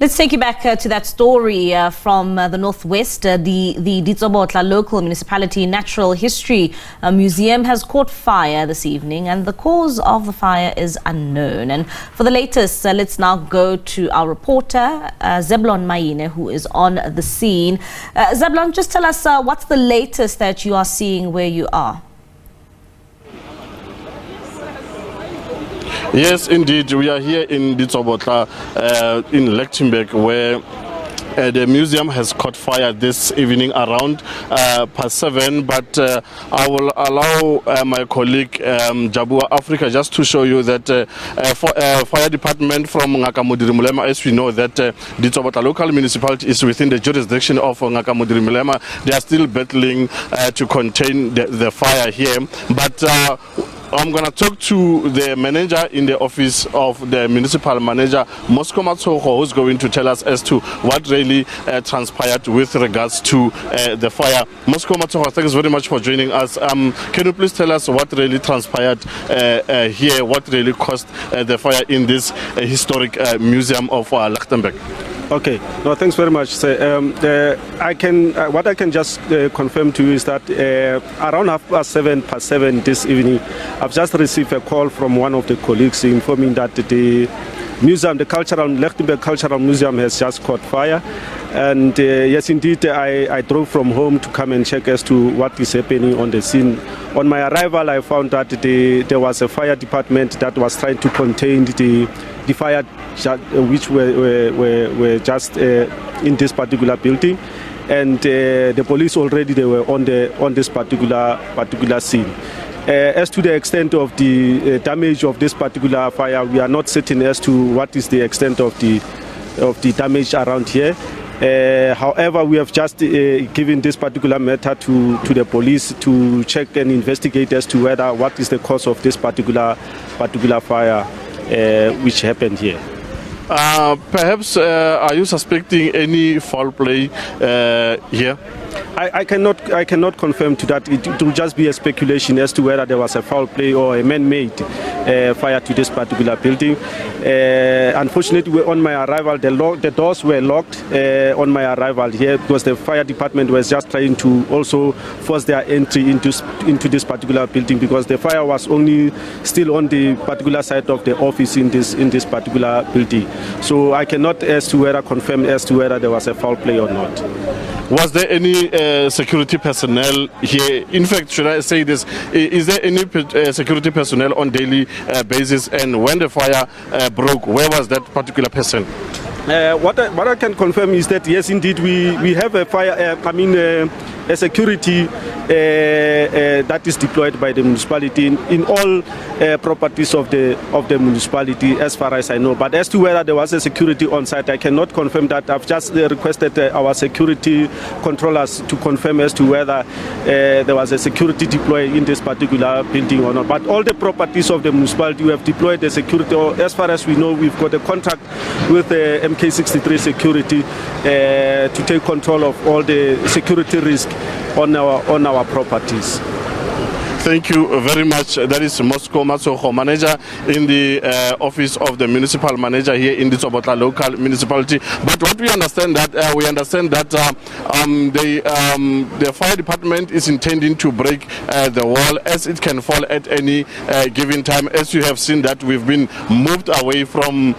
Let's take you back to that story from the Northwest. The Ditsobotla local municipality natural history museum has caught fire this evening, and the cause of the fire is unknown. And for the latest, let's now go to our reporter, Zebilon Maine, who is on the scene. Zebilon, just tell us what's the latest that you are seeing where you are? Yes, indeed. We are here in Ditsobotla, in Lichtenburg, where the museum has caught fire this evening around past 7. But I will allow my colleague Jabua Africa just to show you that fire department from Municiplity, as we know that Ditsobotla local municipality is within the jurisdiction of Municiplity. They are still battling to contain the fire here. But I'm going to talk to the manager in the office of the municipal manager, Mosco Matsoho, who's going to tell us as to what really transpired with regards to the fire. Mosco Matsoho, thanks very much for joining us. Can you please tell us what really transpired here, what really caused the fire in this historic museum of Lichtenburg? Okay, no, thanks very much. So, what I can just confirm to you is that around 7:30 this evening, I've just received a call from one of the colleagues informing that the museum, the Lichtenburg Cultural Museum, has just caught fire. And yes, indeed, I drove from home to come and check as to what is happening on the scene. On my arrival, I found that there was a fire department that was trying to contain the fire which were just in this particular building, and the police already they were on this particular scene. As to the extent of the damage of this particular fire, we are not certain as to what is the extent of the damage around here. However, we have just given this particular matter to the police to check and investigate as to what is the cause of this particular fire which happened here. Perhaps are you suspecting any foul play here? I cannot confirm to that. It will just be a speculation as to whether there was a foul play or a man-made fire to this particular building. Unfortunately, on my arrival, the doors were locked on my arrival here because the fire department was just trying to also force their entry into this particular building, because the fire was only still on the particular side of the office in this particular building. So I cannot confirm as to whether there was a foul play or not. Was there any security personnel here? In fact, should I say this, is there any security personnel on daily basis? And when the fire broke, where was that particular person? What I can confirm is that yes, indeed, we have a fire. A security that is deployed by the municipality in all properties of the municipality, as far as I know. But as to whether there was a security on site, I cannot confirm that. I've just requested our security controllers to confirm as to whether there was a security deployed in this particular building or not. But all the properties of the municipality, we have deployed the security. As far as we know, we've got a contract with MK63 Security to take control of all the security risk on our properties. Thank you very much. That is Mosco Matsoho, manager in the office of the municipal manager here in Ditsobotla local municipality. But what we understand that the fire department is intending to break the wall as it can fall at any given time. As you have seen that we've been moved away from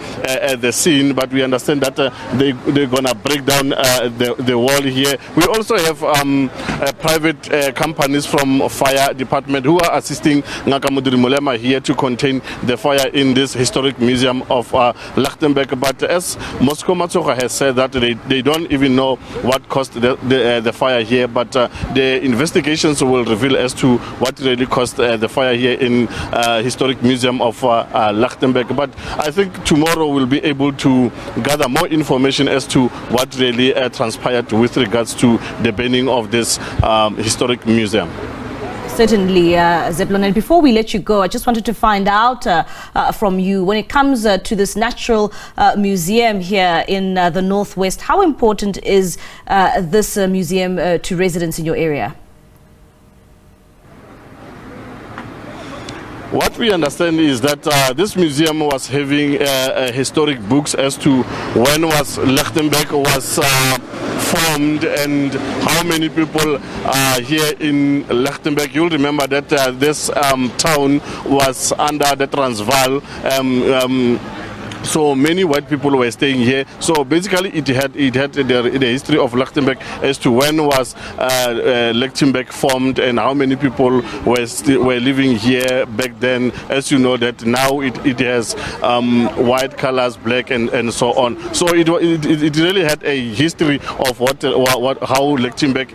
the scene, but we understand that they're gonna break down the wall here. We also have private companies from fire department who are assisting Municiplity here to contain the fire in this historic museum of Lichtenburg. But as Mosco Matsoho has said that they don't even know what caused the fire here, but the investigations will reveal as to what really caused the fire here in historic museum of Lichtenburg. But I think tomorrow we'll be able to gather more information as to what really transpired with regards to the burning of this historic museum. Certainly, Zebilon. And before we let you go, I just wanted to find out from you, when it comes to this natural museum here in the Northwest, how important is this museum to residents in your area? What we understand is that this museum was having historic books as to when was Lichtenberg was formed and how many people are here in Lichtenberg. You'll remember that this town was under the Transvaal. So many white people were staying here. So basically, it had the history of Lichtenberg as to when was Lichtenberg formed and how many people were living here back then. As you know that now it has white colors, black and so on. So it really had a history of how Lichtenberg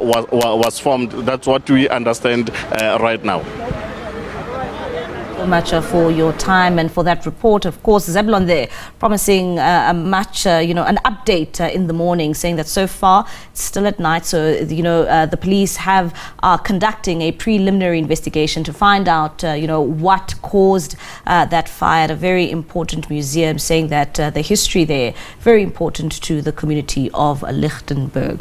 was formed. That's what we understand right now. Much for your time and for that report. Of course, Zebilon there promising an update in the morning, saying that so far it's still at night. So, the police are conducting a preliminary investigation to find out, what caused that fire at a very important museum, saying that the history there, very important to the community of Lichtenberg.